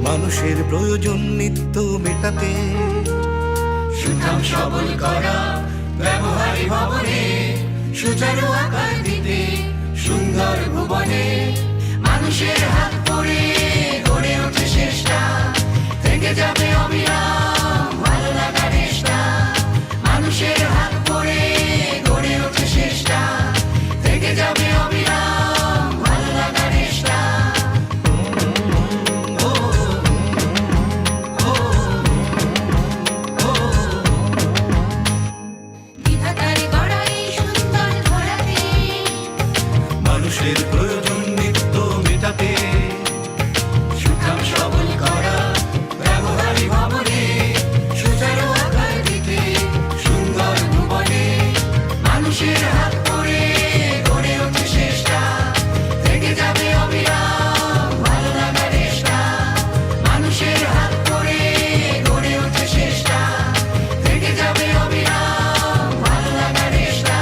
মানুষের প্রয়োজন নিত্য মেটাতে, সুঠাম সবল করা ব্যবহারী ভবনে, সুচারু আকার দিতে সুন্দর ভুবনে। মানুষের হাত পড়ে গড়ে ওঠে চেষ্টা, থেকে যাবে অবিরাম ভালো লাগা রেশটা। মানুষের হাত পড়ে গড়ে ওঠে চেষ্টা, থেকে যাবে অবিরাম ভালো লাগা রেশটা। মানুষের প্রয়োজন নিত্য মেটাতে, সুঠাম সবল করা ব্যবহারী ভবনে, সুচারু আকার দিতে সুন্দর ভুবনে। মানুষের হাত পড়ে গড়ে ওঠে চেষ্টা, থেকে যাবে অবিরাম ভালো লাগা রেশটা। মানুষের হাত পড়ে গড়ে ওঠে চেষ্টা, থেকে যাবে অবিরাম ভালো লাগা রেশটা।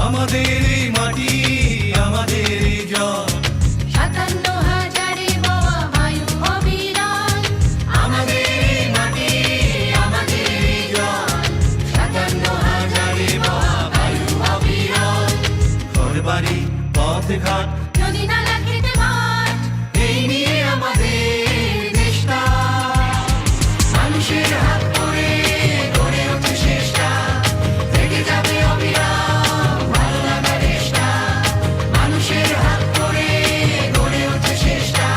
আমাদের এই মাটি, আমাদের এই জল, 57,000 বাবা বায়ু অবিরাম। আমাদের এই মাটি, আমাদের এই জল, 57,000 বাবা বায়ু অবিরাম। ঘর বাড়ি পথ ঘাট, নদী নালা খেতে মাঠ, এই নিয়ে আমাদের দেশটা। মানুষের হাত পড়ে গড়ে ওঠে চেষ্টা, থেকে যাবে অবিরাম ভালো লাগা রেশটা। মানুষের হাত পড়ে গড়ে ওঠে চেষ্টা,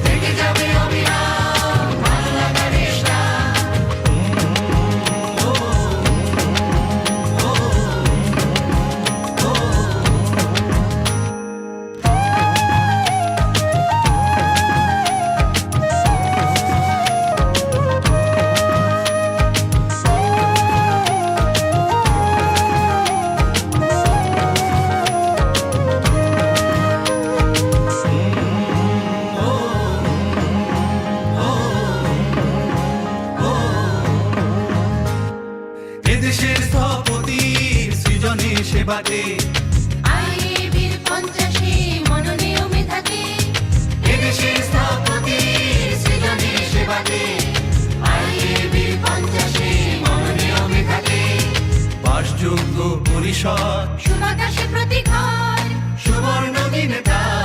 থেকে যাবে অবিরাম ভালো লাগা রেশটা। এদেশের স্থপতি সৃজনে সেবাতে, আইবির 50 মনোনীয় মেধাতে, এদেশের স্থপতি সৃজনে সেবাতে। আইবির 50 মনোনীয় মেধাতে, বাসযোগ্য পরিষদ, সুবাতাসে প্রতি ঘর, সুবর্ণ দিনে তার